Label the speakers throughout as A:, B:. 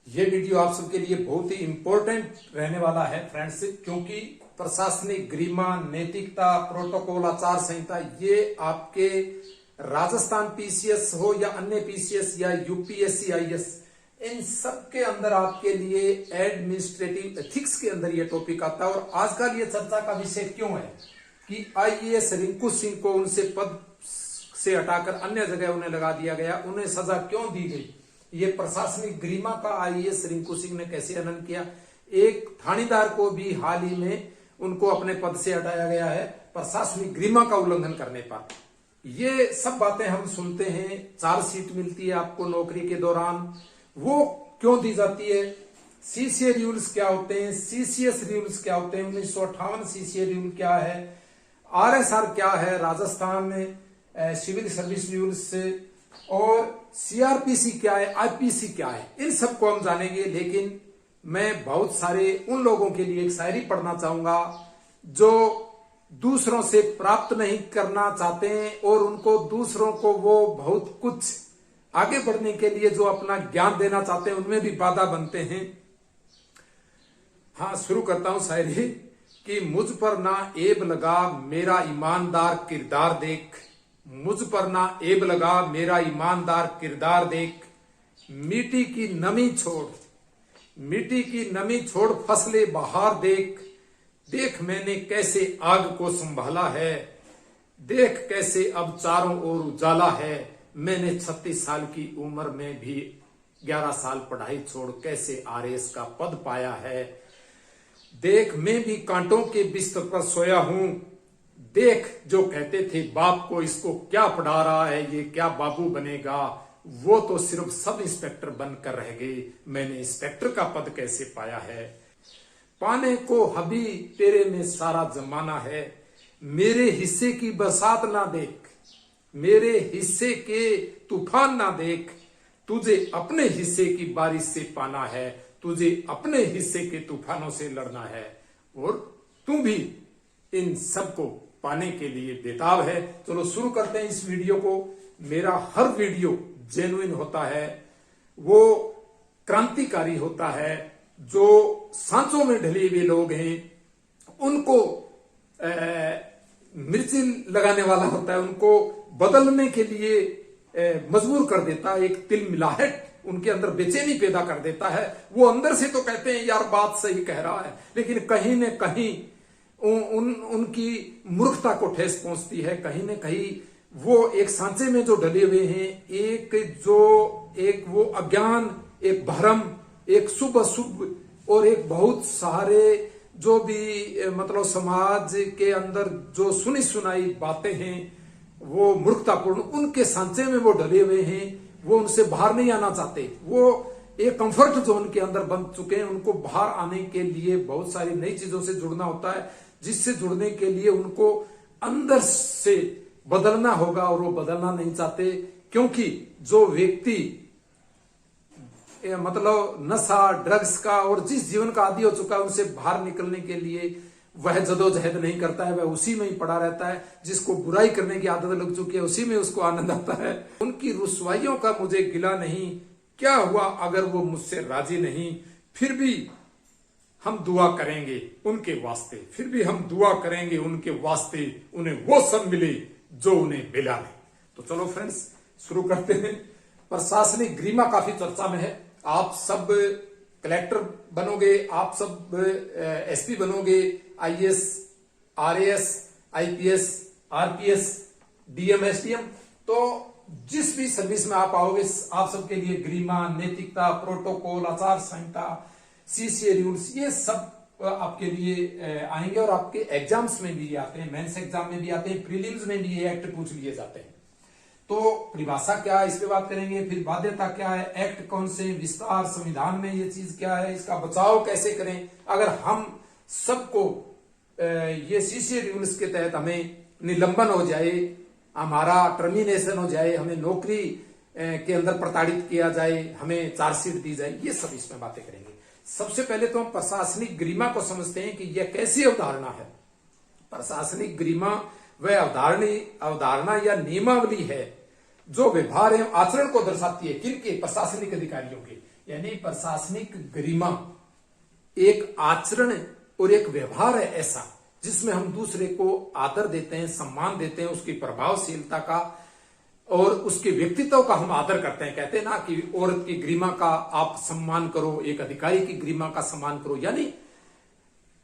A: ये वीडियो आप सबके लिए बहुत ही इंपॉर्टेंट रहने वाला है फ्रेंड्स, क्योंकि प्रशासनिक गरिमा, नैतिकता, प्रोटोकॉल, आचार संहिता ये आपके राजस्थान पीसीएस हो या अन्य पीसीएस या यूपीएससी आईएएस, इन सब के अंदर आपके लिए एडमिनिस्ट्रेटिव एथिक्स के अंदर ये टॉपिक आता है। और आज का ये चर्चा का विषय क्यों है कि आईएएस रिंकू सिंह को उनसे पद से हटाकर अन्य जगह उन्हें लगा दिया गया, उन्हें सजा क्यों दी गई, ये प्रशासनिक गरिमा का आईएएस रिंकू सिंह ने कैसे हनन किया। एक थानेदार को भी हाल ही में उनको अपने पद से हटाया गया है प्रशासनिक गरिमा का उल्लंघन करने पर। ये सब बातें हम सुनते हैं। चार्जशीट मिलती है आपको नौकरी के दौरान, वो क्यों दी जाती है, सीसीए रूल्स क्या होते हैं, सीसीएस रूल्स क्या होते हैं, 1958 सीसीए रूल क्या है, आरएसआर क्या है राजस्थान में, सिविल सर्विस रूल्स, और सीआरपीसी क्या है, आईपीसी क्या है, इन सबको हम जानेंगे। लेकिन मैं बहुत सारे उन लोगों के लिए एक शायरी पढ़ना चाहूंगा जो दूसरों से प्राप्त नहीं करना चाहते हैं और उनको दूसरों को वो बहुत कुछ आगे बढ़ने के लिए जो अपना ज्ञान देना चाहते हैं उनमें भी बाधा बनते हैं। हाँ, शुरू करता हूं शायरी कि मुझ पर ना ऐब लगा मेरा ईमानदार किरदार देख, मुझ पर ना ऐब लगा मेरा ईमानदार किरदार देख, मिट्टी की नमी छोड़, मिट्टी की नमी छोड़ फसले बहार देख, देख मैंने कैसे आग को संभाला है, देख कैसे अब चारों ओर उजाला है, मैंने 36 साल की उम्र में भी 11 साल पढ़ाई छोड़ कैसे आरएएस का पद पाया है, देख मैं भी कांटों के बिस्तर पर सोया हूं, देख जो कहते थे बाप को इसको क्या पढ़ा रहा है, ये क्या बाबू बनेगा, वो तो सिर्फ सब इंस्पेक्टर बनकर रह गए, मैंने इंस्पेक्टर का पद कैसे पाया है, पाने को हबी तेरे में सारा जमाना है, मेरे हिस्से की बरसात ना देख, मेरे हिस्से के तूफान ना देख, तुझे अपने हिस्से की बारिश से पाना है, तुझे अपने हिस्से के तूफानों से लड़ना है, और तू भी इन सबको पाने के लिए बेताब है। चलो शुरू करते हैं इस वीडियो को। मेरा हर वीडियो जेन्युइन होता है, वो क्रांतिकारी होता है, जो सांचों में ढले हुए लोग हैं उनको मिर्ची लगाने वाला होता है, उनको बदलने के लिए मजबूर कर देता है, एक तिल मिलाहट उनके अंदर बेचैनी पैदा कर देता है। वो अंदर से तो कहते हैं यार बात सही कह रहा है, लेकिन कहीं न कहीं उनकी मूर्खता को ठेस पहुंचती है, कहीं न कहीं वो एक सांचे में जो डले हुए हैं, एक वो अज्ञान, एक भ्रम, एक शुभ अशुभ और एक बहुत सारे जो भी मतलब समाज के अंदर जो सुनी सुनाई बातें हैं वो मूर्खतापूर्ण, उनके सांचे में वो डले हुए हैं, वो उनसे बाहर नहीं आना चाहते, वो एक कंफर्ट जोन के अंदर बंध चुके हैं। उनको बाहर आने के लिए बहुत सारी नई चीजों से जुड़ना होता है, जिससे जुड़ने के लिए उनको अंदर से बदलना होगा और वो बदलना नहीं चाहते, क्योंकि जो व्यक्ति मतलब नशा, ड्रग्स का और जिस जीवन का आदी हो चुका है उनसे बाहर निकलने के लिए वह जदोजहद नहीं करता है, वह उसी में ही पड़ा रहता है। जिसको बुराई करने की आदत लग चुकी है उसी में उसको आनंद आता है। उनकी रुसवाइयों का मुझे गिला नहीं, क्या हुआ अगर वो मुझसे राजी नहीं, फिर भी हम दुआ करेंगे उनके वास्ते, फिर भी हम दुआ करेंगे उनके वास्ते, उन्हें वो सब मिले जो उन्हें मिला नहीं। तो चलो फ्रेंड्स शुरू करते हैं। प्रशासनिक गरिमा काफी चर्चा में है, आप सब कलेक्टर बनोगे, आप सब एसपी बनोगे, IAS, RAS, IPS, RPS, DM, SDM, तो जिस भी सर्विस में आप आओगे आप सबके लिए गरिमा, नैतिकता, प्रोटोकॉल, आचार संहिता, सीसीए रूल्स, ये सब आपके लिए आएंगे और आपके एग्जाम्स में भी आते हैं, मेंस एग्जाम में भी आते हैं, प्रीलिम्स में भी ये एक्ट पूछ लिए जाते हैं। तो परिभाषा क्या है इस पे बात करेंगे, फिर बाध्यता क्या है, एक्ट कौन से, विस्तार, संविधान में ये चीज क्या है, इसका बचाव कैसे करें अगर हम सबको ये सीसीए रूल्स के तहत हमें निलंबन हो जाए, हमारा टर्मिनेशन हो जाए, हमें नौकरी के अंदर प्रताड़ित किया जाए, हमें चार्जशीट दी जाए, ये सब इसमें बातें करेंगे। सबसे पहले तो हम प्रशासनिक गरिमा को समझते हैं कि यह कैसी अवधारणा है। प्रशासनिक गरिमा वह अवधारणा या नियमावली है जो व्यवहार एवं आचरण को दर्शाती है, किनके, प्रशासनिक अधिकारियों के। यानी प्रशासनिक गरिमा एक आचरण और एक व्यवहार है ऐसा जिसमें हम दूसरे को आदर देते हैं, सम्मान देते हैं, उसकी प्रभावशीलता का और उसके व्यक्तित्व का हम आदर करते हैं। कहते हैं ना कि औरत की गरिमा का आप सम्मान करो, एक अधिकारी की गरिमा का सम्मान करो, यानी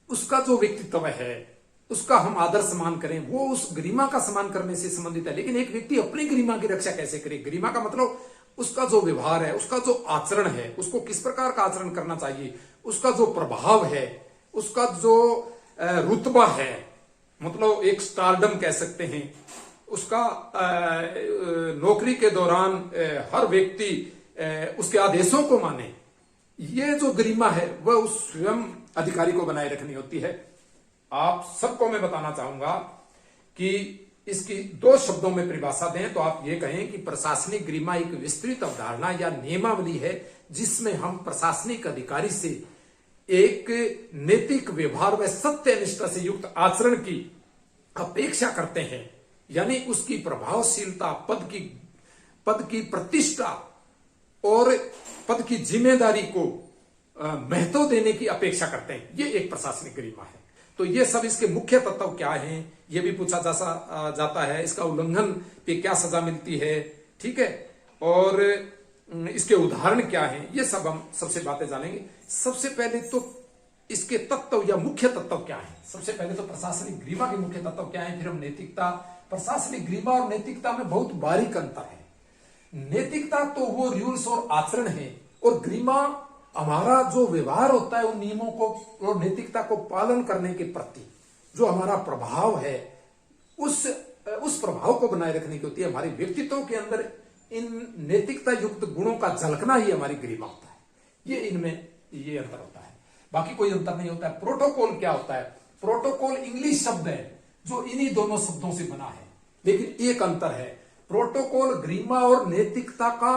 A: उसका जो व्यक्तित्व है उसका हम आदर सम्मान करें, वो उस गरिमा का सम्मान करने से संबंधित है। लेकिन एक व्यक्ति अपनी गरिमा की रक्षा कैसे करे? गरिमा का मतलब उसका जो व्यवहार है, उसका जो आचरण है, उसको किस प्रकार का आचरण करना चाहिए, उसका जो प्रभाव है, उसका जो रुतबा है, मतलब एक स्टारडम कह सकते हैं, उसका नौकरी के दौरान हर व्यक्ति उसके आदेशों को माने, ये जो गरिमा है वह उस स्वयं अधिकारी को बनाए रखनी होती है। आप सबको मैं बताना चाहूंगा कि इसकी दो शब्दों में परिभाषा दें तो आप ये कहें कि प्रशासनिक गरिमा एक विस्तृत अवधारणा या नियमावली है जिसमें हम प्रशासनिक अधिकारी से एक नैतिक व्यवहार व सत्यनिष्ठा से युक्त आचरण की अपेक्षा करते हैं, यानी उसकी प्रभावशीलता, पद की प्रतिष्ठा और पद की जिम्मेदारी को महत्व देने की अपेक्षा करते हैं। ये एक प्रशासनिक गरिमा है। तो ये सब इसके मुख्य तत्व क्या हैं, ये भी पूछा जाता है। इसका उल्लंघन पे क्या सजा मिलती है, ठीक है, और इसके उदाहरण क्या हैं, ये सब हम सबसे बातें जानेंगे। सबसे पहले तो इसके तत्व या मुख्य तत्व क्या है। सबसे पहले तो प्रशासनिक गरिमा के मुख्य तत्व क्या है, फिर हम नैतिकता। प्रशासनिक गरिमा और नैतिकता में बहुत बारीक अंतर है। नैतिकता तो वो रूल्स और आचरण है, और गरिमा हमारा जो व्यवहार होता है उन नियमों को और नैतिकता को पालन करने के प्रति जो हमारा प्रभाव है, उस प्रभाव को बनाए रखने की होती है। हमारे व्यक्तित्व के अंदर इन नैतिकता युक्त गुणों का झलकना ही हमारी गरिमा होता है। ये इनमें ये अंतर होता है, बाकी कोई अंतर नहीं होता है। प्रोटोकॉल क्या होता है? प्रोटोकॉल इंग्लिश शब्द है जो इन्हीं दोनों शब्दों से बना है, लेकिन एक अंतर है। प्रोटोकॉल गरिमा और नैतिकता का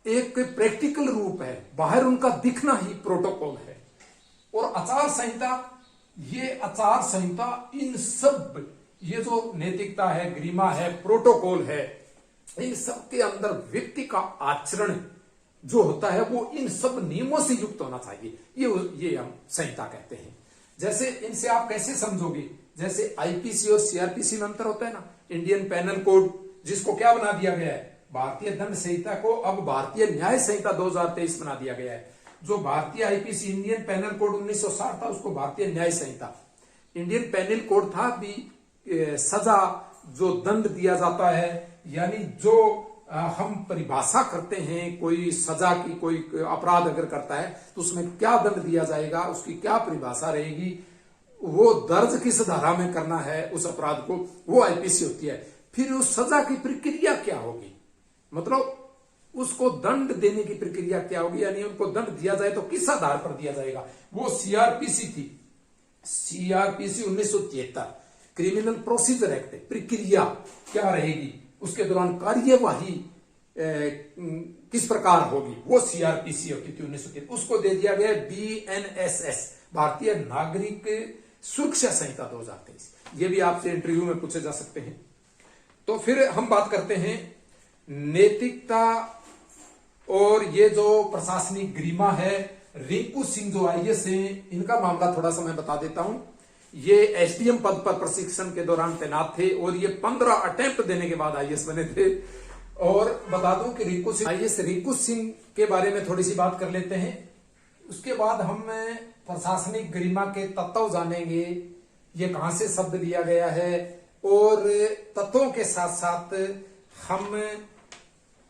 A: एक प्रैक्टिकल रूप है, बाहर उनका दिखना ही प्रोटोकॉल है। और आचार संहिता, ये आचार संहिता इन सब, ये जो नैतिकता है, गरिमा है, प्रोटोकॉल है, इन सब के अंदर व्यक्ति का आचरण जो होता है वो इन सब नियमों से युक्त होना चाहिए। ये हम संहिता कहते हैं। जैसे इनसे आप कैसे समझोगे, जैसे आईपीसी और सीआरपीसी में अंतर होता है ना। इंडियन पैनल कोड, जिसको क्या बना दिया गया है, भारतीय दंड संहिता को अब भारतीय न्याय संहिता 2023 बना दिया गया है। जो भारतीय आईपीसी इंडियन पैनल कोड 1960 था, उसको भारतीय न्याय संहिता। इंडियन पैनल कोड था भी सजा जो दंड दिया जाता है, यानी जो हम परिभाषा करते हैं कोई सजा की, कोई अपराध अगर करता है तो उसमें क्या दंड दिया जाएगा, उसकी क्या परिभाषा रहेगी, वो दर्ज किस धारा में करना है उस अपराध को, वो आईपीसी होती है। फिर उस सजा की प्रक्रिया क्या होगी, मतलब उसको दंड देने की प्रक्रिया क्या होगी, यानी उनको दंड दिया जाए तो किस आधार पर दिया जाएगा, वो सीआरपीसी थी। सीआरपीसी 1973 क्रिमिनल प्रोसीजर एक्ट, प्रक्रिया क्या रहेगी, उसके दौरान कार्यवाही किस प्रकार होगी, वो सीआरपीसी होती थी 1973। उसको दे दिया गया बीएनएसएस, भारतीय नागरिक सुरक्षा संहिता 2023। ये भी आपसे इंटरव्यू में पूछे जा सकते हैं। तो फिर हम बात करते हैं नैतिकता और ये जो प्रशासनिक गरिमा है। रिंकू सिंह जो आईएएस हैं, इनका मामला थोड़ा सा मैं बता देता हूं। ये एसडीएम पद पर प्रशिक्षण के दौरान तैनात थे और ये 15 अटेम्प्ट देने के बाद आईएएस बने थे। और बता दूं कि रिंकू सिंह, आईएएस रिंकू सिंह के बारे में थोड़ी सी बात कर लेते हैं। उसके बाद हम प्रशासनिक गरिमा के तत्व जानेंगे, ये कहां से शब्द लिया गया है, और तत्वों के साथ साथ हम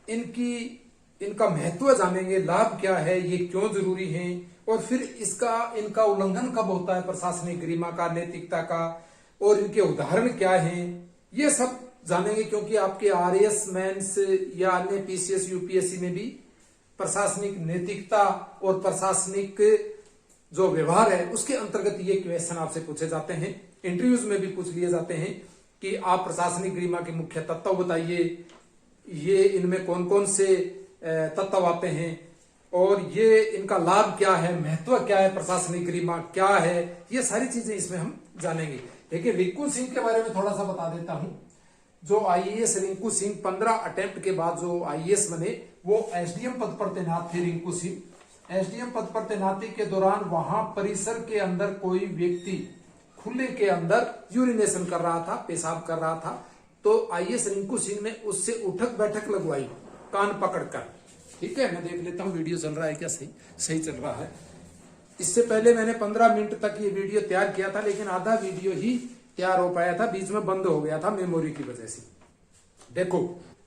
A: इनका महत्व जानेंगे, लाभ क्या है, ये क्यों जरूरी है, और फिर इनका उल्लंघन कब होता है प्रशासनिक गरिमा का, नैतिकता का, और इनके उदाहरण क्या हैं, ये सब जानेंगे। क्योंकि आपके आरएएस मेंस या अन्य पीसीएस यूपीएससी में भी प्रशासनिक नैतिकता और प्रशासनिक जो व्यवहार है उसके अंतर्गत ये क्वेश्चन आपसे पूछे जाते हैं, इंटरव्यूज में भी पूछ लिए जाते हैं कि आप प्रशासनिक गरिमा के मुख्य तत्व बताइए, ये इनमें कौन कौन से तत्व आते हैं, और ये इनका लाभ क्या है, महत्व क्या है, प्रशासनिक गरिमा क्या है, ये सारी चीजें इसमें हम जानेंगे। लेकिन रिंकू सिंह के बारे में थोड़ा सा बता देता हूं। जो आईएएस रिंकू सिंह 15 अटेम्प्ट के बाद जो आईएएस बने, वो एसडीएम पद पर तैनात थे रिंकू सिंह। एसडीएम पद पर तैनाती के दौरान वहां परिसर के अंदर कोई व्यक्ति खुले के अंदर यूरिनेशन कर रहा था, पेशाब कर रहा था, तो आईएएस रिंकू सिंह ने उससे उठक बैठक लगवाई कान पकड़कर। ठीक है, मैं देख लेता हूं वीडियो चल रहा है क्या, सही चल रहा है। इससे पहले मैंने 15 मिनट तक ये वीडियो तैयार किया था, लेकिन आधा वीडियो ही तैयार हो पाया था, बीच में बंद हो गया था मेमोरी की वजह से। देखो,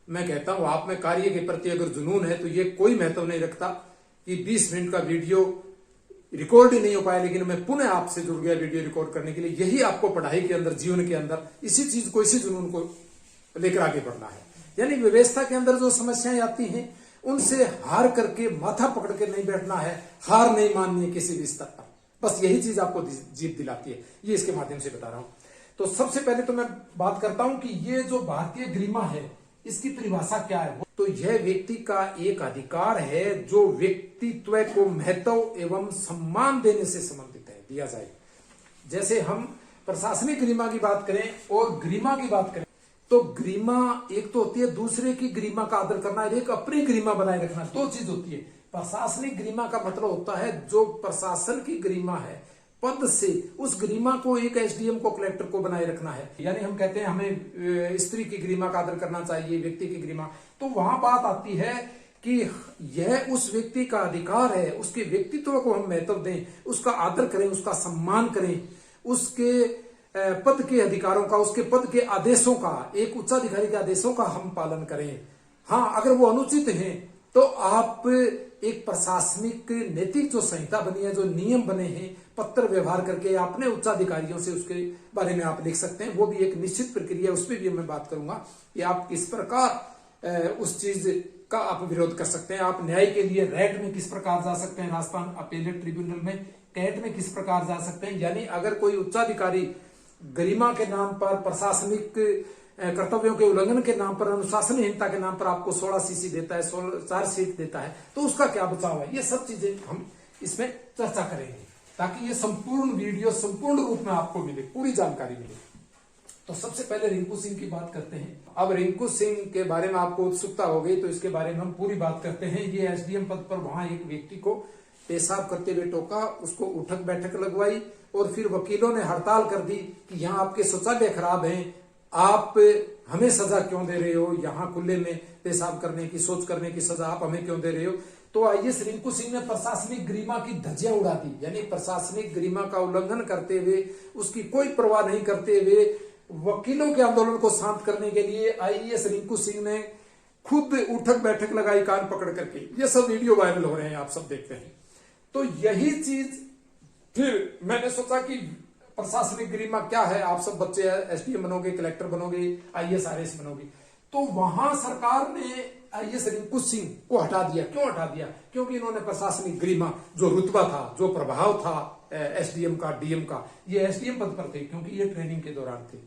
A: मैं कहता हूं आप में कार्य के प्रति अगर जुनून है तो ये कोई महत्व नहीं रखता कि 20 मिनट का वीडियो रिकॉर्ड ही नहीं हो पाया, लेकिन मैं पुनः आपसे जुड़ गया वीडियो रिकॉर्ड करने के लिए। यही आपको पढ़ाई के अंदर, जीवन के अंदर इसी चीज को, इसी जुनून को लेकर आगे बढ़ना है। यानी व्यवस्था के अंदर जो समस्याएं आती हैं उनसे हार करके माथा पकड़ के नहीं बैठना है, हार नहीं माननी है किसी भी स्तर पर। बस यही चीज आपको जीत दिलाती है, ये इसके माध्यम से बता रहा हूं। तो सबसे पहले तो मैं बात करता हूं कि ये जो भारतीय गरिमा है इसकी परिभाषा क्या है। तो यह व्यक्ति का एक अधिकार है जो व्यक्तित्व को महत्व एवं सम्मान देने से संबंधित है, दिया जाए। जैसे हम प्रशासनिक गरिमा की बात करें और गरिमा की बात करें तो गरिमा एक तो होती है दूसरे की गरिमा का आदर करना, एक अपनी गरिमा बनाए रखना, दो चीज होती है। प्रशासनिक गरिमा का मतलब होता है जो प्रशासन की गरिमा है, पद से उस गरिमा को एक एसडीएम को, कलेक्टर को बनाए रखना है। यानी हम कहते हैं हमें स्त्री की गरिमा का आदर करना चाहिए, व्यक्ति की गरिमा, तो वहां बात आती है कि यह उस व्यक्ति का अधिकार है, उसके व्यक्तित्व को हम महत्व दें, उसका आदर करें, उसका सम्मान करें, उसके पद के अधिकारों का, उसके पद के आदेशों का, एक उच्चाधिकारी के आदेशों का हम पालन करें। हाँ, अगर वो अनुचित हैं तो आप एक प्रशासनिक नैतिक जो संहिता बनी है, जो नियम बने हैं, पत्र व्यवहार करके अपने उच्चाधिकारियों से उसके बारे में आप लिख सकते हैं। वो भी एक निश्चित प्रक्रिया, उस पर भी मैं बात करूंगा कि आप किस प्रकार उस चीज का आप विरोध कर सकते हैं। आप न्याय के लिए रैट में किस प्रकार जा सकते हैं, राजस्थान अपेलेट ट्रिब्यूनल में कैट में किस प्रकार जा सकते हैं। यानी अगर कोई उच्चाधिकारी गरिमा के नाम पर, प्रशासनिक कर्तव्यों के उल्लंघन के नाम पर, अनुशासनहीनता के नाम पर आपको 16 सीसी देता है, 16 चार्जशीट देता है, तो उसका क्या बचाव है, ये सब चीजें हम इसमें चर्चा करेंगे ताकि ये संपूर्ण वीडियो संपूर्ण रूप में आपको मिले, पूरी जानकारी मिले। तो सबसे पहले रिंकू सिंह की बात करते हैं। अब रिंकू सिंह के बारे में आपको उत्सुकता हो गई तो इसके बारे में हम पूरी बात करते हैं। ये एसडीएम पद पर वहां एक व्यक्ति को पेशाब करते हुए टोका, उसको उठक बैठक लगवाई और फिर वकीलों ने हड़ताल कर दी कि यहाँ आपके शौचालय खराब हैं, आप हमें सजा क्यों दे रहे हो, यहाँ खुले में पेशाब करने की, शौच करने की सजा आप हमें क्यों दे रहे हो। तो आईएएस रिंकू सिंह ने प्रशासनिक गरिमा की धज्जियां उड़ा दी। यानी प्रशासनिक गरिमा का उल्लंघन करते हुए, उसकी कोई परवाह नहीं करते हुए, वकीलों के आंदोलन को शांत करने के लिए आईएएस रिंकू सिंह ने खुद उठक बैठक लगाई कान पकड़ करके। ये सब वीडियो वायरल हो रहे हैं, आप सब देखते हैं। तो यही चीज फिर मैंने सोचा कि प्रशासनिक गरिमा क्या है, आप सब बच्चे एसडीएम बनोगे, कलेक्टर बनोगे, आईएएस आरएएस बनोगे। तो वहां सरकार ने आईएएस रिंकू सिंह को हटा दिया। क्यों हटा दिया? क्योंकि इन्होंने प्रशासनिक गरिमा, जो रुतबा था, जो प्रभाव था एसडीएम का, डीएम का, ये एसडीएम पद पर थे क्योंकि ये ट्रेनिंग के दौरान थे,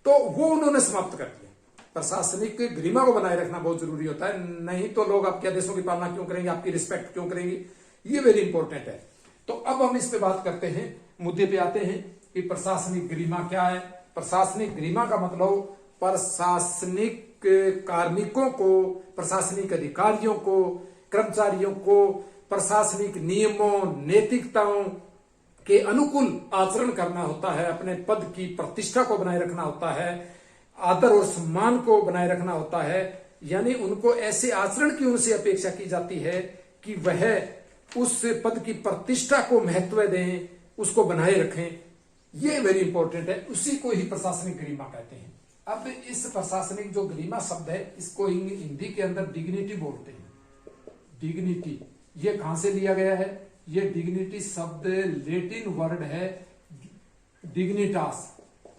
A: तो वो उन्होंने समाप्त कर दिया। प्रशासनिक गरिमा को बनाए रखना बहुत जरूरी होता है, नहीं तो लोग आपके आदेशों की पालना क्यों करेंगे, आपकी रिस्पेक्ट क्यों करेंगे, ये वेरी इंपॉर्टेंट है। तो अब हम इस पे बात करते हैं, मुद्दे पे आते हैं कि प्रशासनिक गरिमा क्या है। प्रशासनिक गरिमा का मतलब प्रशासनिक कार्मिकों को, प्रशासनिक अधिकारियों को, कर्मचारियों को प्रशासनिक नियमों, नैतिकताओं के अनुकूल आचरण करना होता है, अपने पद की प्रतिष्ठा को बनाए रखना होता है, आदर और सम्मान को बनाए रखना होता है। यानी उनको ऐसे आचरण की उनसे अपेक्षा की जाती है कि वह उस पद की प्रतिष्ठा को महत्व दें, उसको बनाए रखें। ये वेरी इंपॉर्टेंट है, उसी को ही प्रशासनिक गरिमा कहते हैं। अब इस प्रशासनिक जो गरिमा शब्द है, इसको हिंदी के अंदर डिग्निटी बोलते हैं। डिग्निटी ये कहां से लिया गया है? ये डिग्निटी शब्द लेटिन वर्ड है डिग्निटास,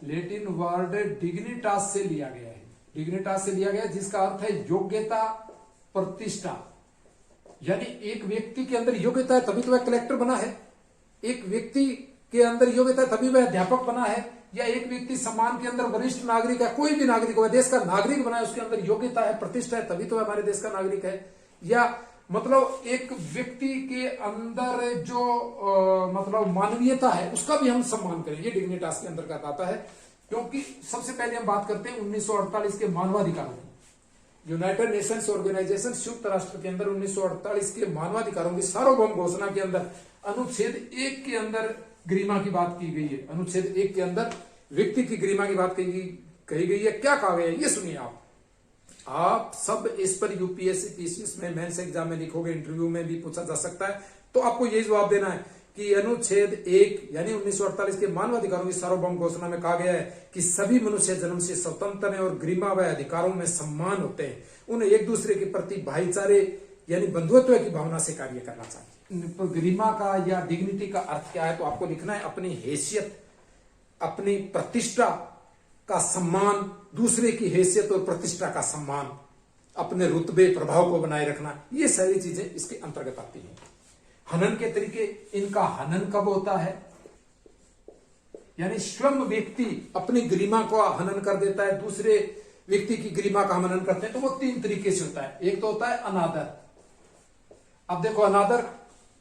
A: लेटिन वर्ड डिग्निटास से लिया गया है। डिग्निटास से लिया गया जिसका अर्थ है योग्यता, प्रतिष्ठा। यानी एक व्यक्ति के अंदर योग्यता है तभी तो वह कलेक्टर बना है, एक व्यक्ति के अंदर योग्यता है तभी वह अध्यापक बना है, या एक व्यक्ति सम्मान के अंदर वरिष्ठ नागरिक है, कोई भी नागरिक हो, देश का नागरिक बना है, उसके अंदर योग्यता है, प्रतिष्ठा है, तभी तो हमारे देश का नागरिक है। या मतलब एक व्यक्ति के अंदर जो मतलब मानवीयता है उसका भी हम सम्मान करें, ये डिग्निटास के अंतर्गत आता है। क्योंकि सबसे पहले हम बात करते हैं 1948 के मानवाधिकारों की। यूनाइटेड नेशंस ऑर्गेनाइजेशन संयुक्त राष्ट्र के अंदर 1948 के मानवाधिकारों की सार्वभौम घोषणा के अंदर अनुच्छेद 1 के अंदर गरिमा की बात की गई है। अनुच्छेद 1 के अंदर व्यक्ति की गरिमा की बात कही गई है। क्या कहा गया है ये सुनिए आप सब इस पर यूपीएससी पीसीएस में मेंस एग्जाम में लिखोगे, इंटरव्यू में भी पूछा जा सकता है, तो आपको यही जवाब देना है कि अनुच्छेद 1 यानी 1948 के मानवाधिकारों की सार्वभौम घोषणा में कहा गया है कि सभी मनुष्य जन्म से स्वतंत्र हैं और गरिमा व अधिकारों में सम्मान होते हैं। उन्हें एक दूसरे के प्रति भाईचारे यानी बंधुत्व की भावना से कार्य करना चाहिए। गरिमा का या डिग्निटी का अर्थ क्या है, तो आपको लिखना है अपनी हैसियत, अपनी प्रतिष्ठा का सम्मान, दूसरे की हैसियत और प्रतिष्ठा का सम्मान, अपने रुतबे प्रभाव को बनाए रखना, ये सारी चीजें इसके अंतर्गत आती हैं। हनन के तरीके, इनका हनन कब होता है, यानी स्वयं व्यक्ति अपनी गरिमा को हनन कर देता है, दूसरे व्यक्ति की गरिमा का हनन करते हैं, तो वो 3 तरीके से होता है। एक तो होता है अनादर। अब देखो अनादर,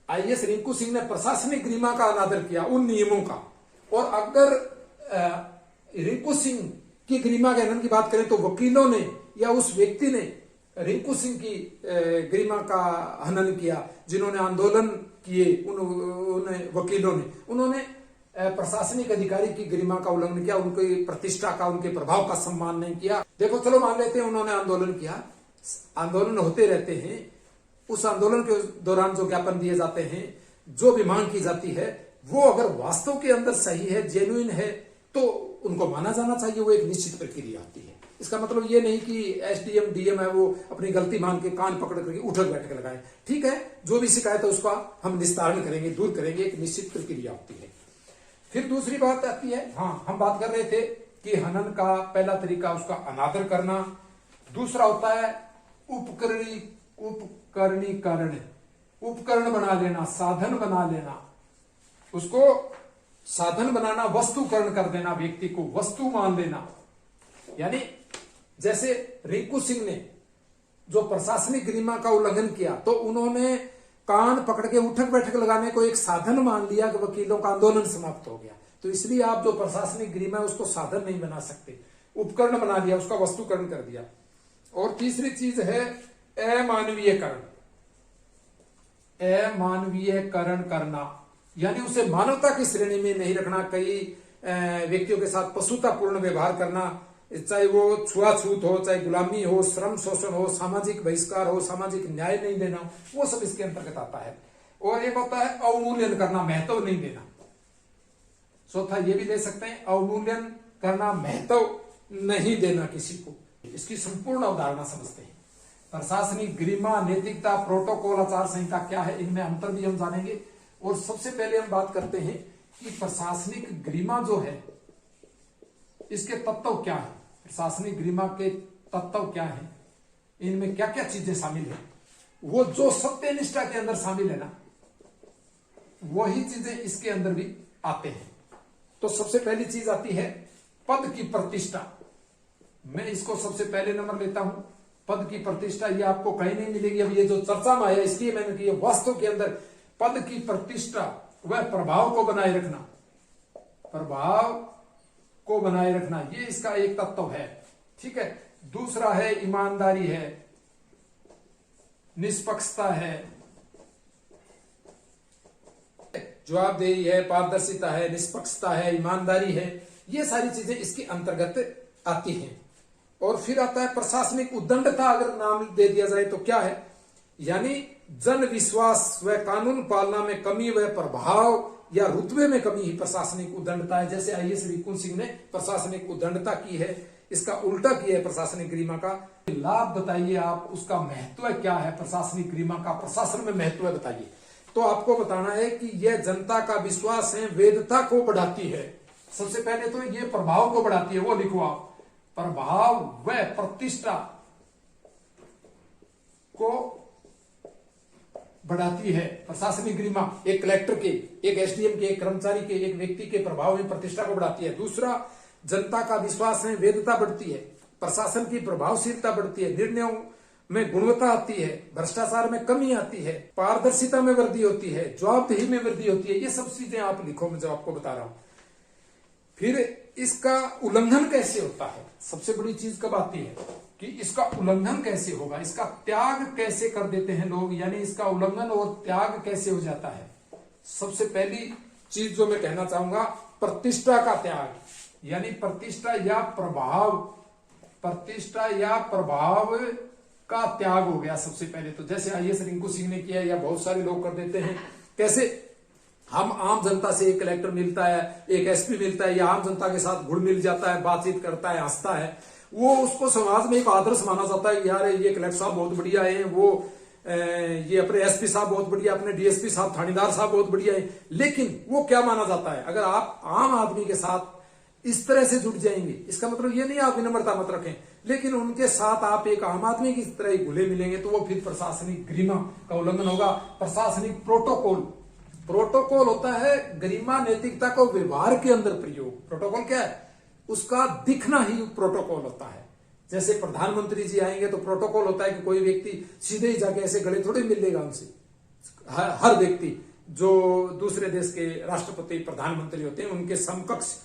A: आईएएस रिंकू सिंह ने प्रशासनिक गरिमा का अनादर किया, उन नियमों का, और अगर रिंकू सिंह की गरिमा के हनन की बात करें तो वकीलों ने या उस व्यक्ति ने रिंकू सिंह की गरिमा का हनन किया, जिन्होंने आंदोलन किए, उन वकीलों ने, उन्होंने प्रशासनिक अधिकारी की गरिमा का उल्लंघन किया, उनकी प्रतिष्ठा का, उनके प्रभाव का सम्मान नहीं किया। देखो चलो मान लेते हैं उन्होंने आंदोलन किया, आंदोलन होते रहते हैं, उस आंदोलन के दौरान जो ज्ञापन दिए जाते हैं, जो भी मांग की जाती है, वो अगर वास्तव के अंदर सही है, जेन्युइन है, तो उनको माना जाना चाहिए। वो एक निश्चित प्रक्रिया आती है। इसका मतलब ये नहीं कि एसडीएम डीएम है वो अपनी गलती मान के कान पकड़ करके उठक बैठक लगाए। ठीक है, जो भी शिकायत है उसका हम निस्तारण करेंगे, दूर करेंगे, एक निश्चित प्रक्रिया होती है। फिर दूसरी बात आती है, हाँ हम बात कर रहे थे कि हनन का पहला तरीका उसका अनादर करना, दूसरा होता है उपकरणीकरण, उपकरण बना लेना, साधन बना लेना, उसको साधन बनाना, वस्तुकरण कर देना, व्यक्ति को वस्तु मान लेना। यानी जैसे रिंकू सिंह ने जो प्रशासनिक गरिमा का उल्लंघन किया, तो उन्होंने कान पकड़ के उठक बैठक लगाने को एक साधन मान लिया कि वकीलों का आंदोलन समाप्त हो गया। तो इसलिए आप जो प्रशासनिक गरिमा है उसको साधन नहीं बना सकते, उपकरण बना दिया, उसका वस्तुकरण कर दिया। और तीसरी चीज है अमानवीयकरण, अमानवीयकरण करना, यानी उसे मानवता की श्रेणी में नहीं रखना। कई व्यक्तियों के साथ पशुतापूर्ण व्यवहार करना, चाहे वो छुआछूत हो, चाहे गुलामी हो, श्रम शोषण हो, सामाजिक बहिष्कार हो, सामाजिक न्याय नहीं देना, वो सब इसके अंतर्गत आता है। और एक होता है अवमूल्यन करना, महत्व नहीं देना। चौथा ये भी दे सकते हैं, अवमूल्यन करना, महत्व नहीं देना किसी को। इसकी संपूर्ण अवधारणा समझते हैं। प्रशासनिक गरिमा, नैतिकता, प्रोटोकॉल, आचार संहिता क्या है, इनमें अंतर भी हम जानेंगे। और सबसे पहले हम बात करते हैं कि प्रशासनिक गरिमा जो है इसके तत्व क्या है, प्रशासनिक गरिमा के तत्व क्या है, इनमें क्या क्या चीजें शामिल है, वो जो सत्यनिष्ठा के अंदर शामिल है ना, वही चीजें इसके अंदर भी आते हैं। तो सबसे पहली चीज आती है पद की प्रतिष्ठा। मैं इसको सबसे पहले नंबर लेता हूं, पद की प्रतिष्ठा। ये आपको कहीं नहीं मिलेगी, अब ये जो चर्चा में आया इसलिए मैंने की, वास्तव के अंदर पद की प्रतिष्ठा वह प्रभाव को बनाए रखना, प्रभाव को बनाए रखना, ये इसका एक तत्व है। ठीक है, दूसरा है ईमानदारी है, निष्पक्षता है, जवाबदेही है, पारदर्शिता है, निष्पक्षता है, ईमानदारी है, ये सारी चीजें इसके अंतर्गत आती हैं। और फिर आता है प्रशासनिक उद्दंडता। अगर नाम दे दिया जाए तो क्या है, यानी जन विश्वास व कानून पालना में कमी व प्रभाव या रुतबे में कमी ही प्रशासनिक उद्दंडता है। जैसे आईएएस रिंकू सिंह ने प्रशासनिक उद्दंडता की है, इसका उल्टा किया है प्रशासनिक गरिमा का। लाभ बताइए आप, उसका महत्व क्या है, प्रशासनिक गरिमा का प्रशासन में महत्व बताइए। तो आपको बताना है कि यह जनता का विश्वास है, वेदता को बढ़ाती है। सबसे पहले तो ये प्रभाव को बढ़ाती है, वो लिखो आप, प्रभाव व प्रतिष्ठा को बढ़ाती है प्रशासनिक गरिमा। एक कलेक्टर के, एक एसडीएम के, एक कर्मचारी के, एक व्यक्ति के प्रभाव में प्रतिष्ठा को बढ़ाती है। दूसरा, जनता का विश्वास है, वेदता बढ़ती है, प्रशासन की प्रभावशीलता बढ़ती है, निर्णयों में गुणवत्ता आती है, भ्रष्टाचार में कमी आती है, पारदर्शिता में वृद्धि होती है, जवाबदेही में वृद्धि होती है। ये सब चीजें आप लिखो, मैं जो आपको बता रहा हूं। फिर इसका उल्लंघन कैसे होता है, सबसे बड़ी चीज कब आती है कि इसका उल्लंघन कैसे होगा, इसका त्याग कैसे कर देते हैं लोग, यानी इसका उल्लंघन और त्याग कैसे हो जाता है। सबसे पहली चीज जो मैं कहना चाहूंगा, प्रतिष्ठा का त्याग, यानी प्रतिष्ठा या प्रभाव का त्याग हो गया सबसे पहले। तो जैसे आईएएस रिंकू सिंह ने किया या बहुत सारे लोग कर देते हैं। कैसे हम आम जनता से एक कलेक्टर मिलता है, एक एसपी मिलता है, या आम जनता के साथ घुल मिल जाता है, बातचीत करता है, हंसता है, वो उसको समाज में एक आदर्श माना जाता है। यार ये कलेक्टर साहब बहुत बढ़िया है, वो ये अपने एसपी साहब बहुत बढ़िया, अपने डीएसपी साहब, थानेदार साहब बहुत बढ़िया है। लेकिन वो क्या माना जाता है, अगर आप आम आदमी के साथ इस तरह से जुट जाएंगे, इसका मतलब ये नहीं आप विनम्रता मत रखें, लेकिन उनके साथ आप एक आम आदमी की तरह ही घुले मिलेंगे, तो वो फिर प्रशासनिक गरिमा का उल्लंघन होगा। प्रशासनिक प्रोटोकॉल होता है गरिमा नैतिकता को व्यवहार के अंदर प्रयोग। प्रोटोकॉल क्या है, उसका दिखना ही प्रोटोकॉल होता है। जैसे प्रधानमंत्री जी आएंगे तो प्रोटोकॉल होता है कि कोई व्यक्ति सीधे ही जाके ऐसे गले थोड़ी मिल लेगा उनसे। हर व्यक्ति जो दूसरे देश के राष्ट्रपति प्रधानमंत्री होते हैं उनके समकक्ष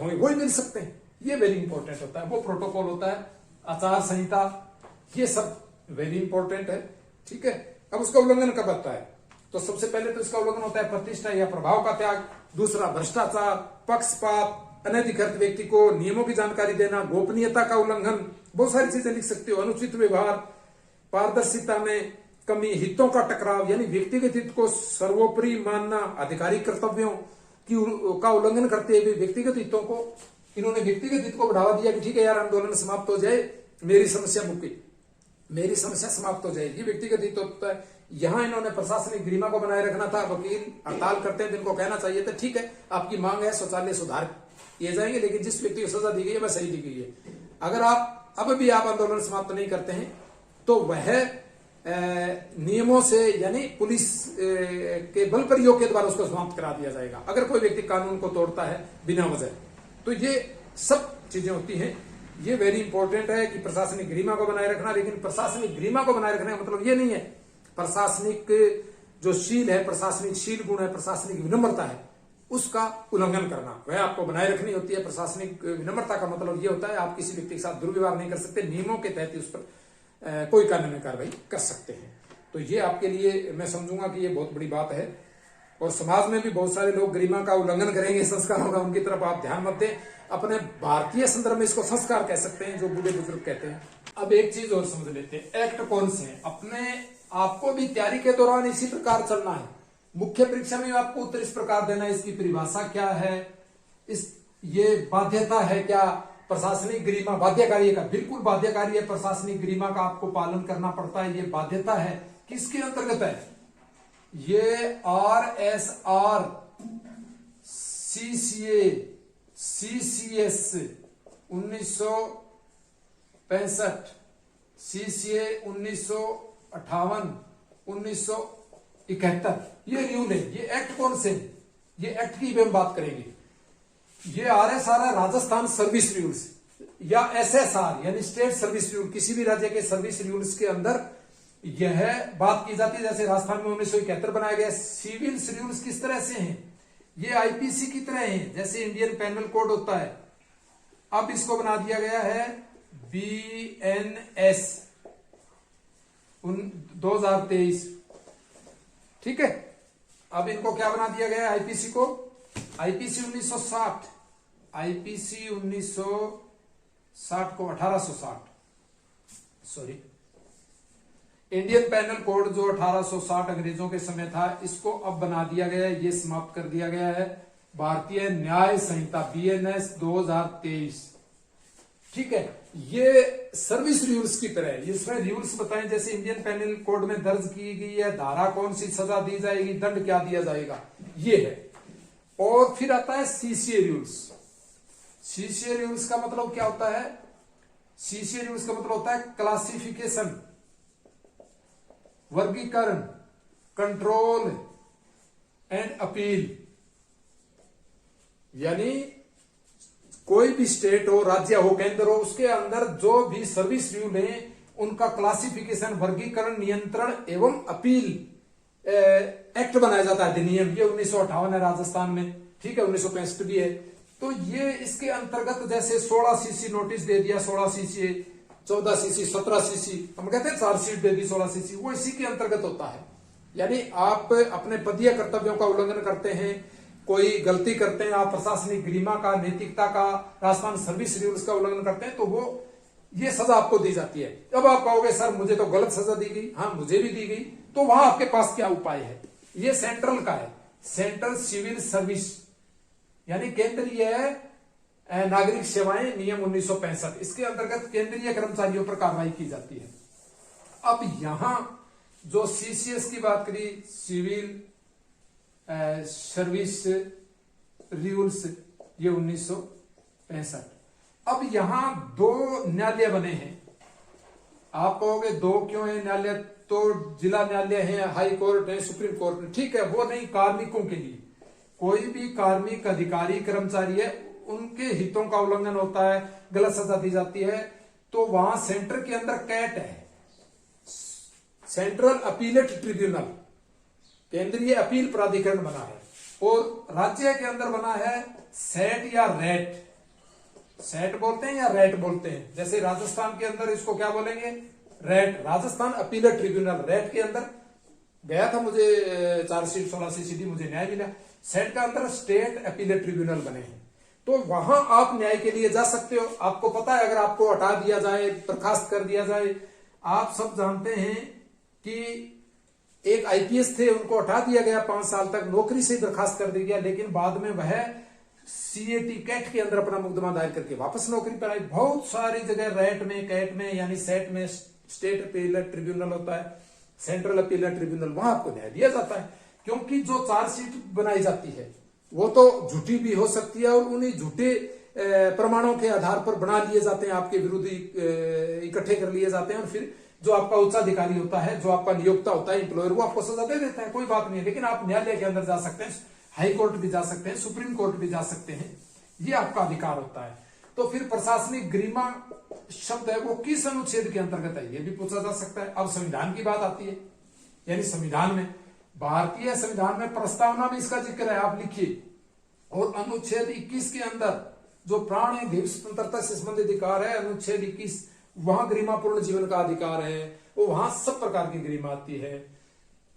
A: होंगे वही मिल सकते हैं। ये वेरी इंपॉर्टेंट होता है, वो प्रोटोकॉल होता है। आचार संहिता, ये सब वेरी इंपॉर्टेंट है। ठीक है, अब उसका उल्लंघन कब होता है, तो सबसे पहले तो इसका उल्लंघन होता है प्रतिष्ठा या प्रभाव का त्याग। दूसरा भ्रष्टाचार, पक्षपात, अनधिकृत व्यक्ति को नियमों की जानकारी देना, गोपनीयता का उल्लंघन, बहुत सारी चीजें लिख सकते हो। अनुचित व्यवहार, पारदर्शिता में कमी, हितों का टकराव, यानी व्यक्तिगत हित को सर्वोपरि मानना, आधिकारिक कर्तव्यों का उल्लंघन करते हुए व्यक्तिगत हितों को, इन्होंने व्यक्तिगत हित को बढ़ावा दिया कि ठीक है यार आंदोलन समाप्त हो जाए, मेरी समस्या समाप्त हो जाएगी, व्यक्तिगत हित होता है। यहां इन्होंने प्रशासनिक गरिमा को बनाए रखना था। वकील हड़ताल करते हैं तो इनको कहना चाहिए था ठीक है आपकी मांग है, शौचालय सुधार किए जाएंगे, लेकिन जिस व्यक्ति को सजा दी गई है वह सही दी गई है। अगर आप अब भी आप आंदोलन समाप्त नहीं करते हैं तो वह नियमों से, यानी पुलिस के बल प्रयोग के द्वारा उसको समाप्त करा दिया जाएगा अगर कोई व्यक्ति कानून को तोड़ता है बिना वजह। तो ये सब चीजें होती हैं। ये वेरी इंपॉर्टेंट है कि प्रशासनिक गरिमा को बनाए रखना। लेकिन प्रशासनिक गरिमा को बनाए रखने का मतलब ये नहीं है प्रशासनिक जो शील है, प्रशासनिक शील गुण है, प्रशासनिक विनम्रता है, उसका उल्लंघन करना, वह आपको बनाए रखनी होती है। प्रशासनिक विनम्रता का मतलब यह होता है आप किसी व्यक्ति के साथ दुर्व्यवहार नहीं कर सकते, नियमों के तहत उस पर कोई कानूनी कार्रवाई कर सकते हैं। तो ये आपके लिए मैं समझूंगा कि ये बहुत बड़ी बात है। और समाज में भी बहुत सारे लोग गरिमा का उल्लंघन करेंगे, संस्कारों का, उनकी तरफ आप ध्यान मत दें। अपने भारतीय संदर्भ में इसको संस्कार कह सकते हैं, जो बूढ़े बुजुर्ग कहते हैं। अब एक चीज और समझ लेते हैं, एक्ट कौन से हैं। अपने आपको भी तैयारी के दौरान इसी प्रकार चलना है। मुख्य परीक्षा में आपको उत्तर इस प्रकार देना है, इसकी परिभाषा क्या है, ये बाध्यता है क्या, प्रशासनिक गरिमा बाध्यकारी है का, बिल्कुल बाध्यकारी है। प्रशासनिक गरिमा का आपको पालन करना पड़ता है, ये बाध्यता है। किसके अंतर्गत है, ये RSR, CCA, CCS 1965, CCA 1958, 1971, ये रूल है। ये एक्ट कौन से, ये एक्ट की भी हम बात करेंगे। ये RSR है, राजस्थान सर्विस रूल्स, या SSR यानी स्टेट सर्विस रूल। किसी भी राज्य के सर्विस रूल्स के अंदर यह बात की जाती है। जैसे राजस्थान में 1971 बनाया गया। सिविल रूल्स किस तरह से हैं, ये IPC की तरह हैं, जैसे इंडियन पेनल कोड होता है। अब इसको बना दिया गया है BNS 2023, ठीक है। अब इनको क्या बना दिया गया है, IPC को, IPC 1960, IPC 1960 को 1860, सॉरी, इंडियन पेनल कोड जो 1860 अंग्रेजों के समय था, इसको अब बना दिया गया है, ये समाप्त कर दिया गया है। भारतीय न्याय संहिता BNS 2023, ठीक है। ये सर्विस रूल्स की तरह है। इसमें रूल्स बताएं, जैसे इंडियन पेनल कोड में दर्ज की गई है धारा, कौन सी सजा दी जाएगी, दंड क्या दिया जाएगा, ये है। और फिर आता है CCA रूल्स। CCA रूल्स का मतलब क्या होता है, CCA रूल्स का मतलब होता है क्लासिफिकेशन, वर्गीकरण, कंट्रोल एंड अपील। यानी कोई भी स्टेट हो, राज्य हो, केंद्र हो, उसके अंदर जो भी सर्विस रूल है उनका क्लासिफिकेशन, वर्गीकरण, नियंत्रण एवं अपील एक्ट बनाया जाता है, अधिनियम। ये 1958 है राजस्थान में, ठीक है, 1965 भी है। तो ये इसके अंतर्गत जैसे 16 CC नोटिस दे दिया, 16 CC 14 सीसी 17 सीसी, हम कहते हैं चार्जशीट दे दी 16 सीसी, वो इसी के अंतर्गत होता है। यानी आप अपने पदीय कर्तव्यों का उल्लंघन करते हैं, कोई गलती करते हैं, आप प्रशासनिक गरिमा का, नैतिकता का, राजस्थान सर्विस रूल्स का उल्लंघन करते हैं, तो वो ये सजा आपको दी जाती है। अब आप कहोगे सर मुझे तो गलत सजा दी गई, हाँ मुझे भी दी गई, तो वहां आपके पास क्या उपाय है? ये सेंट्रल का है, सेंट्रल सिविल सर्विस, यानी केंद्रीय नागरिक सेवाएं नियम 1965, इसके अंतर्गत केंद्रीय कर्मचारियों पर कार्रवाई की जाती है। अब यहां जो सीसीएस की बात करी, सिविल सर्विस रूल्स, ये 1965। अब यहां 2 न्यायालय बने हैं। आप कहोगे 2 क्यों है न्यायालय? तो जिला न्यायालय है, हाई कोर्ट है, सुप्रीम कोर्ट है, ठीक है, वो नहीं, कार्मिकों के लिए। कोई भी कार्मिक अधिकारी कर्मचारी है, उनके हितों का उल्लंघन होता है, गलत सजा दी जाती है, तो वहां सेंटर के अंदर कैट है, सेंट्रल अपीलेट ट्रिब्यूनल, केंद्रीय अपील प्राधिकरण बना है, और राज्य के अंदर बना है सेट या रेट। सेट बोलते हैं या रेट बोलते हैं, जैसे राजस्थान के अंदर इसको क्या बोलेंगे? Rate, Rajasthan appellate tribunal. Rate के अंदर गया था मुझे चार्जशीट 16 सीसी, मुझे न्याय मिला। सेट का अंदर स्टेट अपीलेट ट्रिब्यूनल बने हैं, तो वहां आप न्याय के लिए जा सकते हो। आपको पता है, अगर आपको हटा दिया जाए, बर्खास्त कर दिया जाए, आप सब जानते हैं कि एक आईपीएस थे, उनको हटा दिया गया, 5 साल तक नौकरी से बर्खास्त कर दिया गया, लेकिन बाद में वह सीएटी कैट के अंदर अपना मुकदमा दायर करके वापस नौकरी पर आए। बहुत सारी जगह रेट में, कैट में, यानी सेट में स्टेट अपीलेट ट्रिब्यूनल होता है, सेंट्रल अपीलेट ट्रिब्यूनल, वहां आपको न्याय दिया जाता है। क्योंकि जो चार्जशीट बनाई जाती है वो तो झूठी भी हो सकती है, और उन्हीं झूठे प्रमाणों के आधार पर बना लिए जाते हैं, आपके विरोधी इकट्ठे कर लिए जाते हैं, और फिर जो आपका उच्चाधिकारी होता है, जो आपका नियोक्ता होता है, एम्प्लॉयर, वो आपको सजा दे देता है, कोई बात नहीं है। लेकिन आप न्यायालय के अंदर जा सकते हैं, हाई कोर्ट भी जा सकते हैं, सुप्रीम कोर्ट भी जा सकते हैं, ये आपका अधिकार होता है। तो फिर प्रशासनिक गरिमा शब्द है, वो किस अनुच्छेद के अंतर्गत है, ये भी पूछा जा सकता है। अब संविधान की बात आती है, यानी संविधान में, भारतीय संविधान में प्रस्तावना में इसका जिक्र है, आप लिखिए। और अनुच्छेद 21 के अंदर जो प्राण है, जीव स्वतंत्रता से संबंधित अधिकार है, अनुच्छेद 21, वहां गरिमापूर्ण जीवन का अधिकार है, वो वहां सब प्रकार की गरिमा आती है,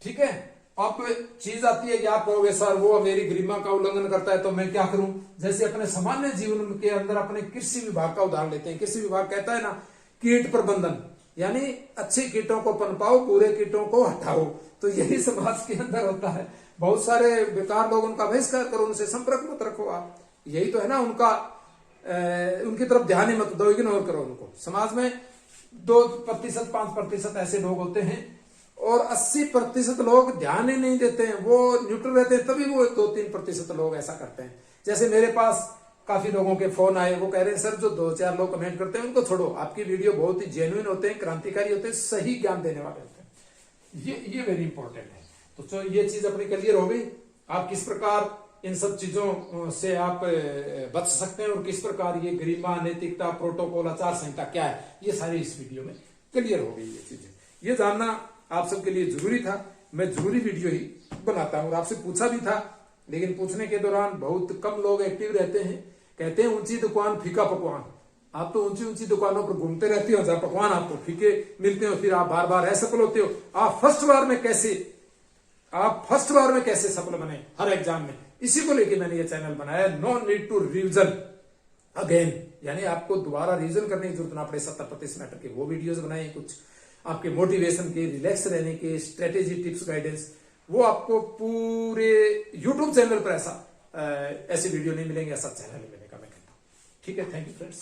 A: ठीक है। अब चीज आती है, आप कहोगे सर वो मेरी गरिमा का उल्लंघन करता है तो मैं क्या करूं? जैसे अपने सामान्य जीवन के अंदर अपने कृषि विभाग का उदाहरण लेते हैं। कृषि विभाग कहता है ना, कीट प्रबंधन, यानी अच्छे कीटों को पनपाओ, बुरे कीटों को हटाओ। तो यही समाज के अंदर होता है, बहुत सारे बेकार लोग, उनका बहिष्कार करो, उनसे संपर्क मत रखो आप, यही तो है ना उनका, उनकी तरफ ध्यान ही मत दो, इग्नोर करो उनको। समाज में 2%, 5% ऐसे लोग होते हैं, और 80% लोग ध्यान ही नहीं देते हैं, वो न्यूट्रल रहते हैं, तभी वो 2-3% लोग ऐसा करते हैं। जैसे मेरे पास काफी लोगों के फोन आए, वो कह रहे हैं सर जो 2-4 लोग कमेंट करते हैं उनको छोड़ो, आपकी वीडियो बहुत ही जेन्युइन होते हैं, क्रांतिकारी होते हैं, सही ज्ञान देने वाले होते हैं, ये वेरी इंपॉर्टेंट है। तो ये चीज अपनी क्लियर हो गई, आप किस प्रकार इन सब चीजों से आप बच सकते हैं, और किस प्रकार ये गरिमा, नैतिकता, प्रोटोकॉल, आचार संहिता क्या है, ये सारी इस वीडियो में क्लियर हो गई। ये चीजें, ये जानना आप सबके लिए जरूरी था। मैं जरूरी वीडियो ही बनाता हूं, और आपसे पूछा भी था, लेकिन पूछने के दौरान बहुत कम लोग एक्टिव रहते हैं। कहते हैं ऊंची दुकान फीका पकवान, आप तो ऊंची ऊंची दुकानों पर घूमते रहते हो, जहां पकवान आपको फीके मिलते हो, फिर आप बार बार असफल होते हो। आप फर्स्ट बार में कैसे सफल बने हर एग्जाम में, इसी को लेके मैंने ये चैनल बनाया, no need to revision again, यानी आपको दोबारा रिविजन करने की जरूरत ना पड़े। 70% मैटर के वो वीडियोस बनाए, कुछ आपके मोटिवेशन के, रिलैक्स रहने के, स्ट्रेटेजी, टिप्स, गाइडेंस, वो आपको पूरे यूट्यूब चैनल पर ऐसे वीडियो नहीं मिलेंगे, ऐसा चैनल मिलेगा, मैं कहता हूं। ठीक है, थैंक यू फ्रेंड्स।